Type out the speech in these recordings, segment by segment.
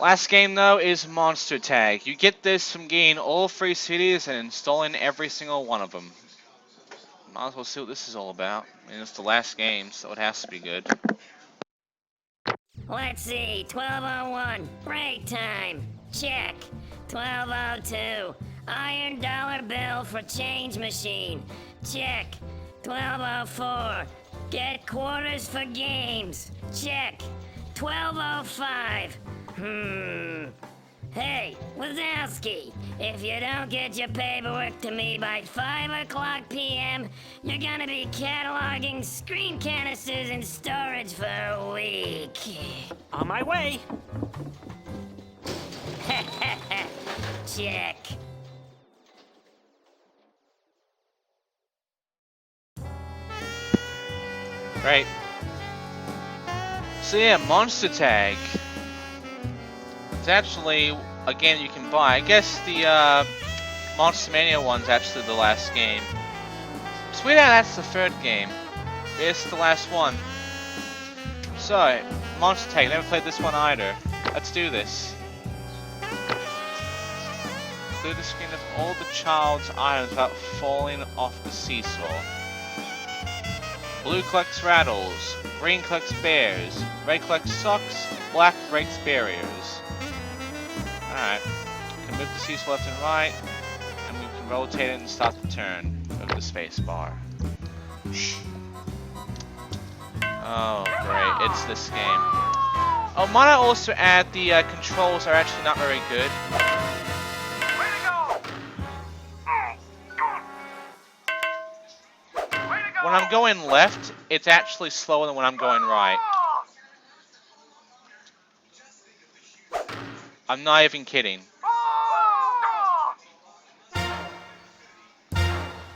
Last game though is Monster Tag. You get this from getting all 3 cities and installing every single one of them. Might as well see what this is all about. I mean, it's the last game, so it has to be good. Let's see, 1201, break time. Check. 1202, iron dollar bill for change machine. Check. 1204, get quarters for games. Check. 1205, Hey, Wazowski, if you don't get your paperwork to me by 5 o'clock p.m., you're gonna be cataloging screen canisters in storage for a week. On my way. Check. Right. So yeah, Monster Tag. It's actually a game you can buy. I guess the Monster Mania one's actually the last game. Sweet out, that's the 3rd game. It's the last one. So, Monster Tag, never played this one either. Let's do this. Clear the screen of all the child's items without falling off the seesaw. Blue collects rattles, green collects bears, red collects socks, black breaks barriers. Alright, we can move the seesaw left and right, and we can rotate it and start the turn with the space bar. Oh great, it's this game. Oh, might I also add the controls are actually not very good. When I'm going left, it's actually slower than when I'm going right. I'm not even kidding.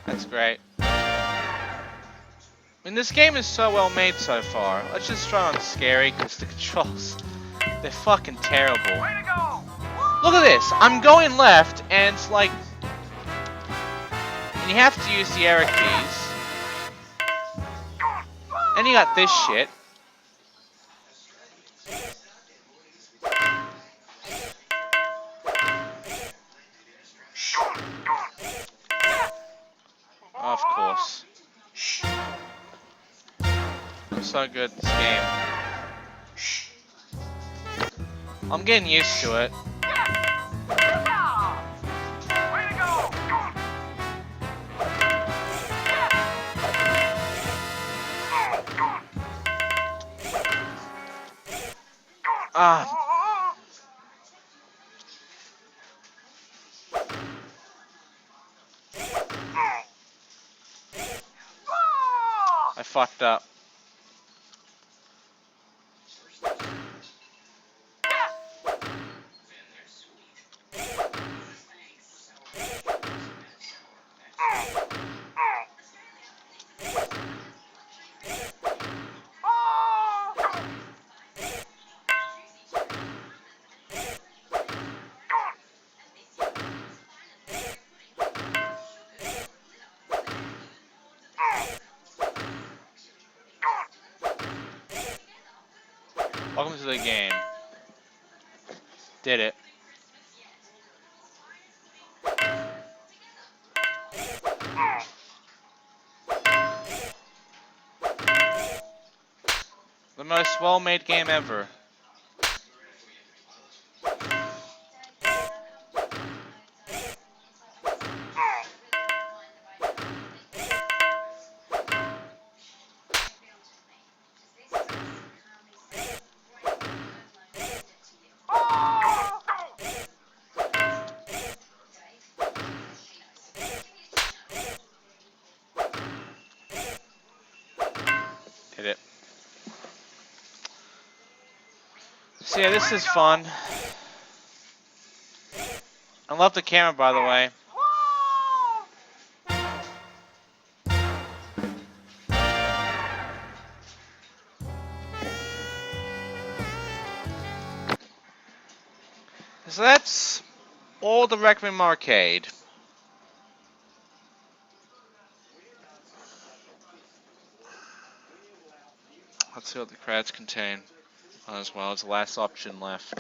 That's great. I mean, this game is so well made so far. Let's just try on scary, because the controls, they're fucking terrible. Look at this! I'm going left, and it's like... And you have to use the arrow keys. And you got this shit. Of course. I'm so good at this game. I'm getting used to it. Ah. I fucked up. Welcome to the game. Did it. The most well-made game ever. Did it. So yeah, this is fun. I love the camera, by the way. So that's all the Requiem Arcade. Let's see what the credits contain, as well as the last option left.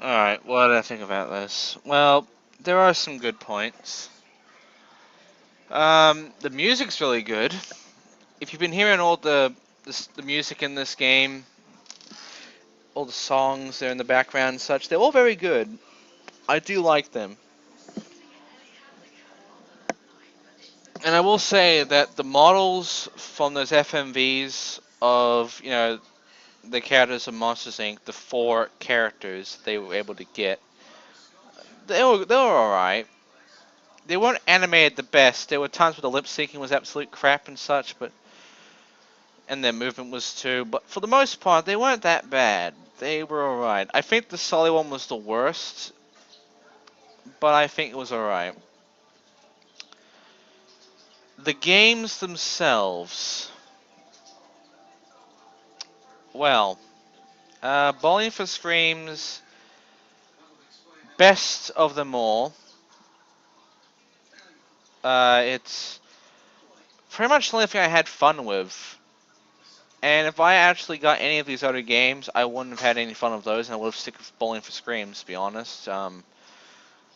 Alright, what do I think about this? Well, there are some good points. The music's really good. If you've been hearing all the music in this game, all the songs there in the background and such, they're all very good. I do like them. And I will say that the models from those FMVs of, the characters of Monsters Inc., the 4 characters they were able to get, they were alright. They weren't animated the best. There were times where the lip syncing was absolute crap and such, and their movement was too. But for the most part, they weren't that bad. They were alright. I think the Sully one was the worst, but I think it was alright. The games themselves, well, Bowling for Screams, best of them all. It's pretty much the only thing I had fun with. And if I actually got any of these other games, I wouldn't have had any fun with those, and I would have stick with Bowling for Screams, to be honest.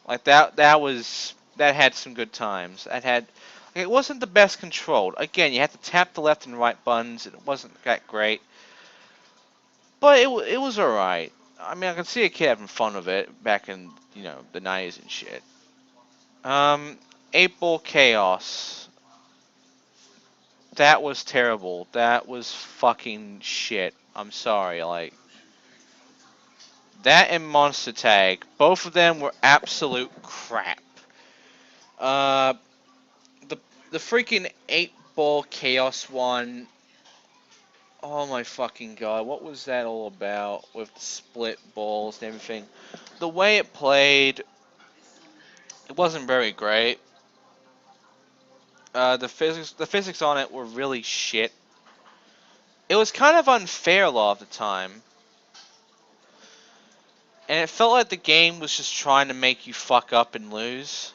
Like that had some good times. It wasn't the best controlled. Again, you had to tap the left and right buttons. It wasn't that great, but it was alright. I mean, I can see a kid having fun with it back in the 90s and shit. 8-Ball Chaos. That was terrible. That was fucking shit. I'm sorry. Like, that and Monster Tag, both of them were absolute crap. Uh, the the freaking 8-Ball Chaos one. Oh my fucking god, what was that all about with the split balls and everything? The way it played, it wasn't very great. The physics on it were really shit. It was kind of unfair a lot of the time. And it felt like the game was just trying to make you fuck up and lose.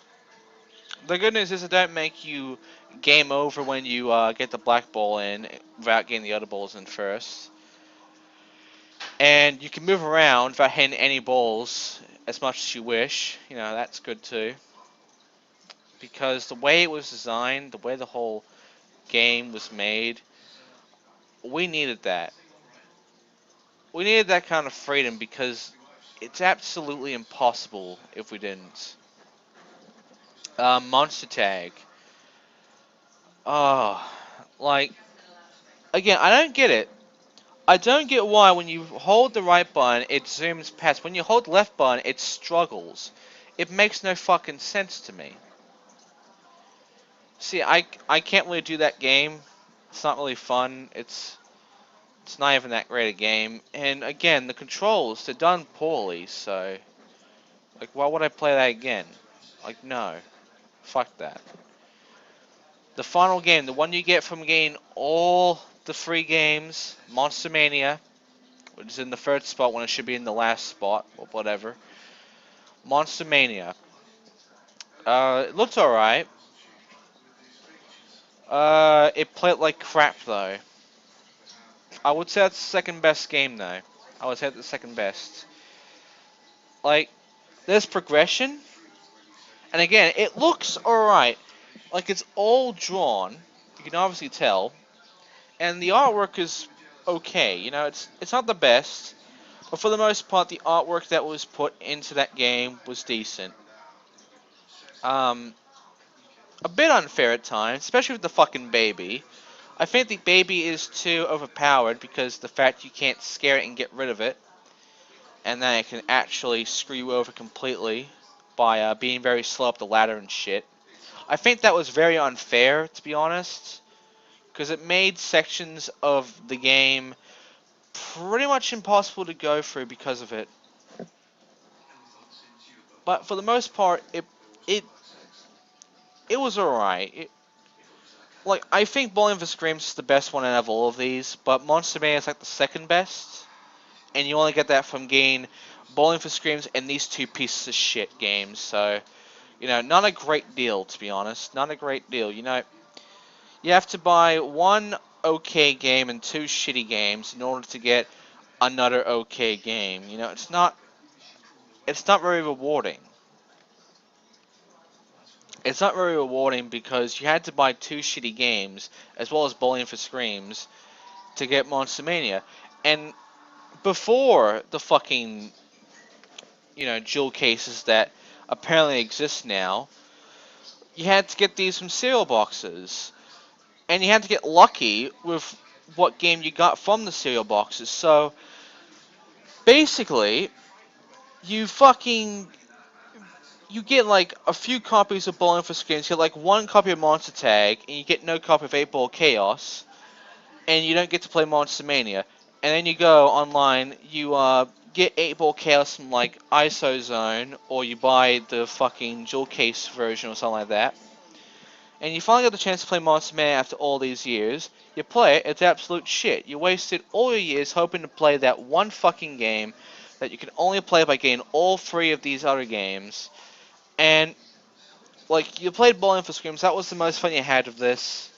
The good news is it don't make you game over when you get the black ball in without getting the other balls in first. And you can move around without hitting any balls as much as you wish. That's good too. Because the way it was designed, the way the whole game was made, we needed that. We needed that kind of freedom because it's absolutely impossible if we didn't. Monster Tag. Oh, like, again, I don't get it. I don't get why when you hold the right button, it zooms past. When you hold the left button, it struggles. It makes no fucking sense to me. See, I can't really do that game. It's not really fun. It's not even that great a game. And again, the controls, they're done poorly, so like why would I play that again? Like no. Fuck that. The final game, the one you get from getting all the free games, Monster Mania, which is in the third spot when it should be in the last spot, or whatever. Monster Mania. It looks alright. It played like crap though. I would say that's the second best game though. I would say it's the second best. Like, there's progression, and again, it looks alright. Like, it's all drawn, you can obviously tell, and the artwork is okay. It's not the best, but for the most part, the artwork that was put into that game was decent. A bit unfair at times, especially with the fucking baby. I think the baby is too overpowered because the fact you can't scare it and get rid of it, and then it can actually screw you over completely by being very slow up the ladder and shit. I think that was very unfair, to be honest, because it made sections of the game pretty much impossible to go through because of it. But for the most part, it it was alright. Like, I think Bowling for Screams is the best one out of all of these, but Monster Mania is like the second best, and you only get that from getting Bowling for Screams and these two pieces of shit games. So, not a great deal, to be honest. Not a great deal. You have to buy one okay game and two shitty games in order to get another okay game. It's not it's not very rewarding. It's not very rewarding because you had to buy 2 shitty games, as well as Bowling for Screams, to get Monster Mania. And before the fucking, jewel cases that apparently exist now, you had to get these from cereal boxes. And you had to get lucky with what game you got from the cereal boxes. So, basically, you fucking you get like a few copies of Bowling for Screams, you get like 1 copy of Monster Tag, and you get no copy of 8 Ball Chaos, and you don't get to play Monster Mania. And then you go online, you get 8 Ball Chaos from like ISO Zone, or you buy the fucking jewel case version or something like that. And you finally get the chance to play Monster Mania after all these years. You play it, it's absolute shit. You wasted all your years hoping to play that one fucking game that you can only play by getting all 3 of these other games. And, like, you played Bowling for Screams, that was the most fun you had of this.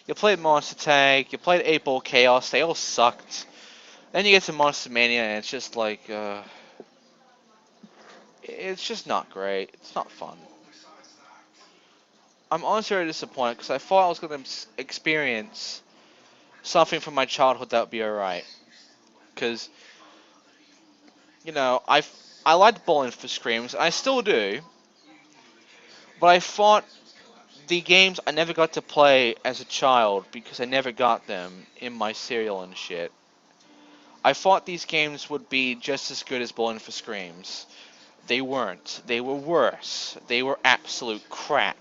You played Monster Tag, you played 8 Ball Chaos, they all sucked. Then you get to Monster Mania and it's just like, it's just not great. It's not fun. I'm honestly very disappointed because I thought I was going to experience something from my childhood that would be alright. Because, I liked Bowling for Screams, and I still do. But I thought the games I never got to play as a child because I never got them in my cereal and shit. I thought these games would be just as good as Bowling for Screams. They weren't. They were worse. They were absolute crap.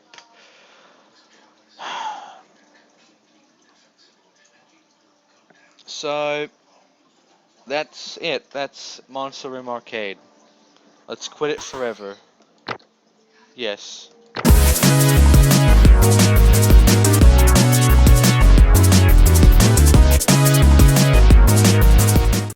So, that's it. That's Monster Room Arcade. Let's quit it forever. Yes.